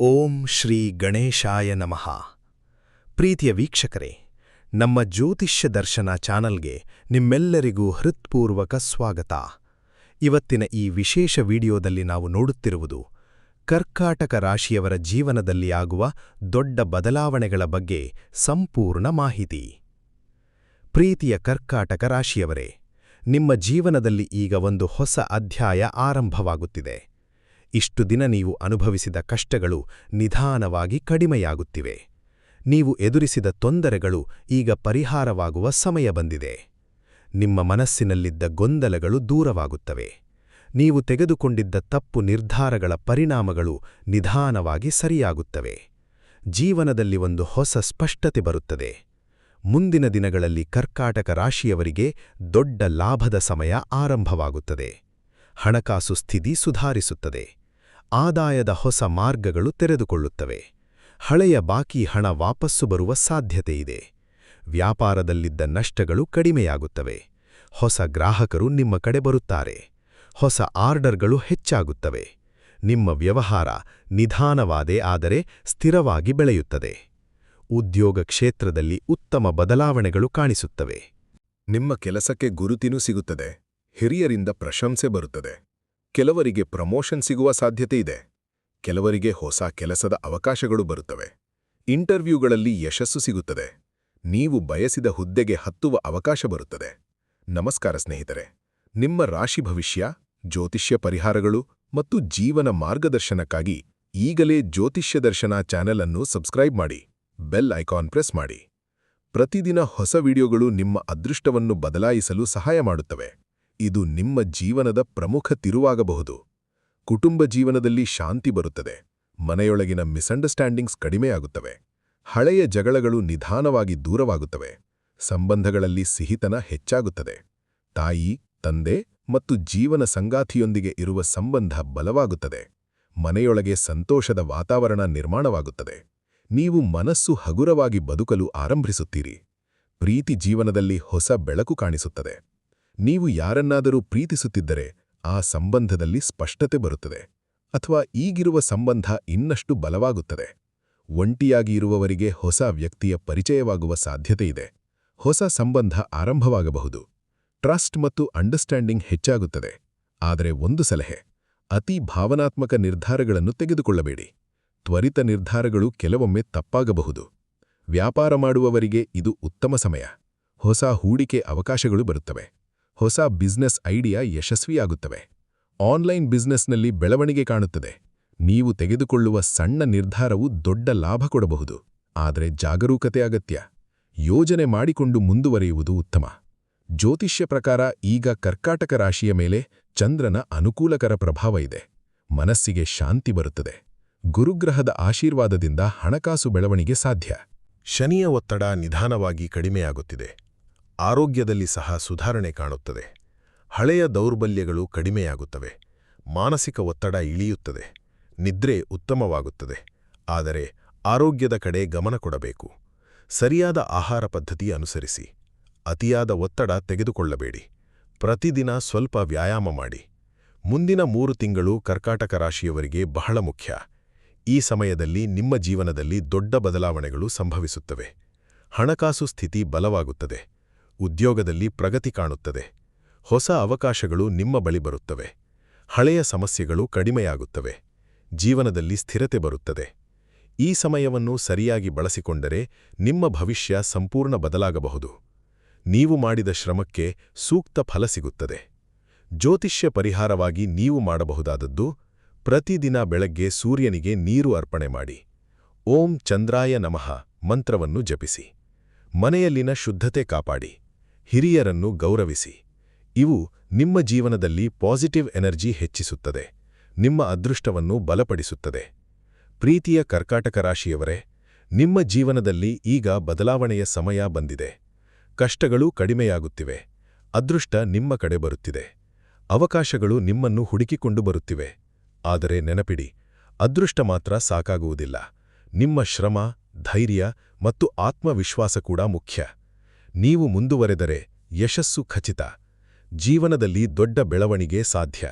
ಓಂ ಶ್ರೀ ಗಣೇಶಾಯ ನಮಃ. ಪ್ರೀತಿಯ ವೀಕ್ಷಕರೇ, ನಮ್ಮ ಜ್ಯೋತಿಷ್ಯ ದರ್ಶನ ಚಾನಲ್ಗೆ ನಿಮ್ಮೆಲ್ಲರಿಗೂ ಹೃತ್ಪೂರ್ವಕ ಸ್ವಾಗತ. ಇವತ್ತಿನ ಈ ವಿಶೇಷ ವಿಡಿಯೋದಲ್ಲಿ ನಾವು ನೋಡುತ್ತಿರುವುದು ಕರ್ಕಾಟಕ ರಾಶಿಯವರ ಜೀವನದಲ್ಲಿ ಆಗುವ ದೊಡ್ಡ ಬದಲಾವಣೆಗಳ ಬಗ್ಗೆ ಸಂಪೂರ್ಣ ಮಾಹಿತಿ. ಪ್ರೀತಿಯ ಕರ್ಕಾಟಕ ರಾಶಿಯವರೇ, ನಿಮ್ಮ ಜೀವನದಲ್ಲಿ ಈಗ ಒಂದು ಹೊಸ ಅಧ್ಯಾಯ ಆರಂಭವಾಗುತ್ತಿದೆ. ಇಷ್ಟು ದಿನ ನೀವು ಅನುಭವಿಸಿದ ಕಷ್ಟಗಳು ನಿಧಾನವಾಗಿ ಕಡಿಮೆಯಾಗುತ್ತಿವೆ. ನೀವು ಎದುರಿಸಿದ ತೊಂದರೆಗಳು ಈಗ ಪರಿಹಾರವಾಗುವ ಸಮಯ ಬಂದಿದೆ. ನಿಮ್ಮ ಮನಸ್ಸಿನಲ್ಲಿದ್ದ ಗೊಂದಲಗಳು ದೂರವಾಗುತ್ತವೆ. ನೀವು ತೆಗೆದುಕೊಂಡಿದ್ದ ತಪ್ಪು ನಿರ್ಧಾರಗಳ ಪರಿಣಾಮಗಳು ನಿಧಾನವಾಗಿ ಸರಿಯಾಗುತ್ತವೆ. ಜೀವನದಲ್ಲಿ ಒಂದು ಹೊಸ ಸ್ಪಷ್ಟತೆ ಬರುತ್ತದೆ. ಮುಂದಿನ ದಿನಗಳಲ್ಲಿ ಕರ್ಕಾಟಕ ರಾಶಿಯವರಿಗೆ ದೊಡ್ಡ ಲಾಭದ ಸಮಯ ಆರಂಭವಾಗುತ್ತದೆ. ಹಣಕಾಸು ಸ್ಥಿತಿ ಸುಧಾರಿಸುತ್ತದೆ. ಆದಾಯದ ಹೊಸ ಮಾರ್ಗಗಳು ತೆರೆದುಕೊಳ್ಳುತ್ತವೆ. ಹಳೆಯ ಬಾಕಿ ಹಣ ವಾಪಸ್ಸು ಬರುವ ಸಾಧ್ಯತೆಯಿದೆ. ವ್ಯಾಪಾರದಲ್ಲಿದ್ದ ನಷ್ಟಗಳು ಕಡಿಮೆಯಾಗುತ್ತವೆ. ಹೊಸ ಗ್ರಾಹಕರು ನಿಮ್ಮ ಕಡೆ ಬರುತ್ತಾರೆ. ಹೊಸ ಆರ್ಡರ್ಗಳು ಹೆಚ್ಚಾಗುತ್ತವೆ. ನಿಮ್ಮ ವ್ಯವಹಾರ ನಿಧಾನವಾದೇ ಆದರೆ ಸ್ಥಿರವಾಗಿ ಬೆಳೆಯುತ್ತದೆ. ಉದ್ಯೋಗ ಕ್ಷೇತ್ರದಲ್ಲಿ ಉತ್ತಮ ಬದಲಾವಣೆಗಳು ಕಾಣಿಸುತ್ತವೆ. ನಿಮ್ಮ ಕೆಲಸಕ್ಕೆ ಗುರುತಿನೂ ಸಿಗುತ್ತದೆ. ಹಿರಿಯರಿಂದ ಪ್ರಶಂಸೆ ಬರುತ್ತದೆ. ಕೆಲವರಿಗೆ ಪ್ರಮೋಷನ್ ಸಿಗುವ ಸಾಧ್ಯತೆ ಇದೆ. ಕೆಲವರಿಗೆ ಹೊಸ ಕೆಲಸದ ಅವಕಾಶಗಳು ಬರುತ್ತವೆ. ಇಂಟರ್ವ್ಯೂಗಳಲ್ಲಿ ಯಶಸ್ಸು ಸಿಗುತ್ತದೆ. ನೀವು ಬಯಸಿದ ಹುದ್ದೆಗೆ ಹತ್ತುವ ಅವಕಾಶ ಬರುತ್ತದೆ. ನಮಸ್ಕಾರ ಸ್ನೇಹಿತರೆ, ನಿಮ್ಮ ರಾಶಿ ಭವಿಷ್ಯ, ಜ್ಯೋತಿಷ್ಯ ಪರಿಹಾರಗಳು ಮತ್ತು ಜೀವನ ಮಾರ್ಗದರ್ಶನಕ್ಕಾಗಿ ಈಗಲೇ ಜ್ಯೋತಿಷ್ಯ ದರ್ಶನ ಚಾನೆಲ್ ಅನ್ನು ಸಬ್ಸ್ಕ್ರೈಬ್ ಮಾಡಿ, ಬೆಲ್ ಐಕಾನ್ ಪ್ರೆಸ್ ಮಾಡಿ. ಪ್ರತಿದಿನ ಹೊಸ ವಿಡಿಯೋಗಳು ನಿಮ್ಮ ಅದೃಷ್ಟವನ್ನು ಬದಲಾಯಿಸಲು ಸಹಾಯ ಮಾಡುತ್ತವೆ. ಇದು ನಿಮ್ಮ ಜೀವನದ ಪ್ರಮುಖ ತಿರುವಾಗಬಹುದು. ಕುಟುಂಬ ಜೀವನದಲ್ಲಿ ಶಾಂತಿ ಬರುತ್ತದೆ. ಮನೆಯೊಳಗಿನ ಮಿಸ್ಅಂಡರ್ಸ್ಟ್ಯಾಂಡಿಂಗ್ಸ್ ಕಡಿಮೆಯಾಗುತ್ತವೆ. ಹಳೆಯ ಜಗಳಗಳು ನಿಧಾನವಾಗಿ ದೂರವಾಗುತ್ತವೆ. ಸಂಬಂಧಗಳಲ್ಲಿ ಸಿಹಿತನ ಹೆಚ್ಚಾಗುತ್ತದೆ. ತಾಯಿ, ತಂದೆ ಮತ್ತು ಜೀವನ ಸಂಗಾತಿಯೊಂದಿಗೆ ಇರುವ ಸಂಬಂಧ ಬಲವಾಗುತ್ತದೆ. ಮನೆಯೊಳಗೆ ಸಂತೋಷದ ವಾತಾವರಣ ನಿರ್ಮಾಣವಾಗುತ್ತದೆ. ನೀವು ಮನಸ್ಸು ಹಗುರವಾಗಿ ಬದುಕಲು ಆರಂಭಿಸುತ್ತೀರಿ. ಪ್ರೀತಿ ಜೀವನದಲ್ಲಿ ಹೊಸ ಬೆಳಕು ಕಾಣಿಸುತ್ತದೆ. ನೀವು ಯಾರನ್ನಾದರೂ ಪ್ರೀತಿಸುತ್ತಿದ್ದರೆ ಆ ಸಂಬಂಧದಲ್ಲಿ ಸ್ಪಷ್ಟತೆ ಬರುತ್ತದೆ, ಅಥವಾ ಈಗಿರುವ ಸಂಬಂಧ ಇನ್ನಷ್ಟು ಬಲವಾಗುತ್ತದೆ. ಒಂಟಿಯಾಗಿ ಇರುವವರಿಗೆ ಹೊಸ ವ್ಯಕ್ತಿಯ ಪರಿಚಯವಾಗುವ ಸಾಧ್ಯತೆಯಿದೆ. ಹೊಸ ಸಂಬಂಧ ಆರಂಭವಾಗಬಹುದು. ಟ್ರಸ್ಟ್ ಮತ್ತು ಅಂಡರ್ಸ್ಟ್ಯಾಂಡಿಂಗ್ ಹೆಚ್ಚಾಗುತ್ತದೆ. ಆದರೆ ಒಂದು ಸಲಹೆ: ಅತಿ ಭಾವನಾತ್ಮಕ ನಿರ್ಧಾರಗಳನ್ನು ತೆಗೆದುಕೊಳ್ಳಬೇಡಿ. ತ್ವರಿತ ನಿರ್ಧಾರಗಳು ಕೆಲವೊಮ್ಮೆ ತಪ್ಪಾಗಬಹುದು. ವ್ಯಾಪಾರ ಮಾಡುವವರಿಗೆ ಇದು ಉತ್ತಮ ಸಮಯ. ಹೊಸ ಹೂಡಿಕೆ ಅವಕಾಶಗಳು ಬರುತ್ತವೆ. ಹೊಸ ಬಿಸ್ನೆಸ್ ಐಡಿಯಾ ಯಶಸ್ವಿಯಾಗುತ್ತವೆ. ಆನ್ಲೈನ್ ಬಿಸ್ನೆಸ್ನಲ್ಲಿ ಬೆಳವಣಿಗೆ ಕಾಣುತ್ತದೆ. ನೀವು ತೆಗೆದುಕೊಳ್ಳುವ ಸಣ್ಣ ನಿರ್ಧಾರವು ದೊಡ್ಡ ಲಾಭ ಕೊಡಬಹುದು. ಆದರೆ ಜಾಗರೂಕತೆ ಅಗತ್ಯ. ಯೋಜನೆ ಮಾಡಿಕೊಂಡು ಮುಂದುವರಿಯುವುದು ಉತ್ತಮ. ಜ್ಯೋತಿಷ್ಯ ಪ್ರಕಾರ ಈಗ ಕರ್ಕಾಟಕ ರಾಶಿಯ ಮೇಲೆ ಚಂದ್ರನ ಅನುಕೂಲಕರ ಪ್ರಭಾವ ಇದೆ. ಮನಸ್ಸಿಗೆ ಶಾಂತಿ ಬರುತ್ತದೆ. ಗುರುಗ್ರಹದ ಆಶೀರ್ವಾದದಿಂದ ಹಣಕಾಸು ಬೆಳವಣಿಗೆ ಸಾಧ್ಯ. ಶನಿಯ ಒತ್ತಡ ನಿಧಾನವಾಗಿ ಕಡಿಮೆಯಾಗುತ್ತಿದೆ. ಆರೋಗ್ಯದಲ್ಲಿ ಸಹ ಸುಧಾರಣೆ ಕಾಣುತ್ತದೆ. ಹಳೆಯ ದೌರ್ಬಲ್ಯಗಳು ಕಡಿಮೆಯಾಗುತ್ತವೆ. ಮಾನಸಿಕ ಒತ್ತಡ ಇಳಿಯುತ್ತದೆ. ನಿದ್ರೆ ಉತ್ತಮವಾಗುತ್ತದೆ. ಆದರೆ ಆರೋಗ್ಯದ ಕಡೆ ಗಮನ ಕೊಡಬೇಕು. ಸರಿಯಾದ ಆಹಾರ ಪದ್ಧತಿ ಅನುಸರಿಸಿ. ಅತಿಯಾದ ಒತ್ತಡ ತೆಗೆದುಕೊಳ್ಳಬೇಡಿ. ಪ್ರತಿದಿನ ಸ್ವಲ್ಪ ವ್ಯಾಯಾಮ ಮಾಡಿ. ಮುಂದಿನ 3 ತಿಂಗಳು ಕರ್ಕಾಟಕ ರಾಶಿಯವರಿಗೆ ಬಹಳ ಮುಖ್ಯ. ಈ ಸಮಯದಲ್ಲಿ ನಿಮ್ಮ ಜೀವನದಲ್ಲಿ ದೊಡ್ಡ ಬದಲಾವಣೆಗಳು ಸಂಭವಿಸುತ್ತವೆ. ಹಣಕಾಸು ಸ್ಥಿತಿ ಬಲವಾಗುತ್ತದೆ. ಉದ್ಯೋಗದಲ್ಲಿ ಪ್ರಗತಿ ಕಾಣುತ್ತದೆ. ಹೊಸ ಅವಕಾಶಗಳು ನಿಮ್ಮ ಬಳಿ ಬರುತ್ತವೆ. ಹಳೆಯ ಸಮಸ್ಯೆಗಳು ಕಡಿಮೆಯಾಗುತ್ತವೆ. ಜೀವನದಲ್ಲಿ ಸ್ಥಿರತೆ ಬರುತ್ತದೆ. ಈ ಸಮಯವನ್ನು ಸರಿಯಾಗಿ ಬಳಸಿಕೊಂಡರೆ ನಿಮ್ಮ ಭವಿಷ್ಯ ಸಂಪೂರ್ಣ ಬದಲಾಗಬಹುದು. ನೀವು ಮಾಡಿದ ಶ್ರಮಕ್ಕೆ ಸೂಕ್ತ ಫಲ ಸಿಗುತ್ತದೆ. ಜ್ಯೋತಿಷ್ಯ ಪರಿಹಾರವಾಗಿ ನೀವು ಮಾಡಬಹುದಾದದ್ದು: ಪ್ರತಿದಿನ ಬೆಳಗ್ಗೆ ಸೂರ್ಯನಿಗೆ ನೀರು ಅರ್ಪಣೆ ಮಾಡಿ. ಓಂ ಚಂದ್ರಾಯ ನಮಃ ಮಂತ್ರವನ್ನು ಜಪಿಸಿ. ಮನೆಯಲ್ಲಿನ ಶುದ್ಧತೆ ಕಾಪಾಡಿ. ಹಿರಿಯರನ್ನು ಗೌರವಿಸಿ. ಇವು ನಿಮ್ಮ ಜೀವನದಲ್ಲಿ ಪಾಸಿಟಿವ್ ಎನರ್ಜಿ ಹೆಚ್ಚಿಸುತ್ತದೆ. ನಿಮ್ಮ ಅದೃಷ್ಟವನ್ನು ಬಲಪಡಿಸುತ್ತದೆ. ಪ್ರೀತಿಯ ಕರ್ಕಾಟಕ ರಾಶಿಯವರೇ, ನಿಮ್ಮ ಜೀವನದಲ್ಲಿ ಈಗ ಬದಲಾವಣೆಯ ಸಮಯ ಬಂದಿದೆ. ಕಷ್ಟಗಳು ಕಡಿಮೆಯಾಗುತ್ತಿವೆ. ಅದೃಷ್ಟ ನಿಮ್ಮ ಕಡೆ ಬರುತ್ತಿದೆ. ಅವಕಾಶಗಳು ನಿಮ್ಮನ್ನು ಹುಡುಕಿಕೊಂಡು ಬರುತ್ತಿವೆ. ಆದರೆ ನೆನಪಿಡಿ, ಅದೃಷ್ಟ ಮಾತ್ರ ಸಾಕಾಗುವುದಿಲ್ಲ. ನಿಮ್ಮ ಶ್ರಮ, ಧೈರ್ಯ ಮತ್ತು ಆತ್ಮವಿಶ್ವಾಸ ಕೂಡ ಮುಖ್ಯ. ನೀವು ಮುಂದುವರೆದರೆ ಯಶಸ್ಸು ಖಚಿತ. ಜೀವನದಲ್ಲಿ ದೊಡ್ಡ ಬೆಳವಣಿಗೆ ಸಾಧ್ಯ.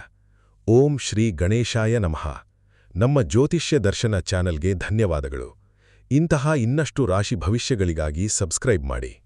ಓಂ ಶ್ರೀ ಗಣೇಶಾಯ ನಮಃ. ನಮ್ಮ ಜ್ಯೋತಿಷ್ಯ ದರ್ಶನ ಚಾನೆಲ್ಗೆ ಧನ್ಯವಾದಗಳು. ಇಂತಹ ಇನ್ನಷ್ಟು ರಾಶಿ ಭವಿಷ್ಯಗಳಿಗಾಗಿ ಸಬ್ಸ್ಕ್ರೈಬ್ ಮಾಡಿ.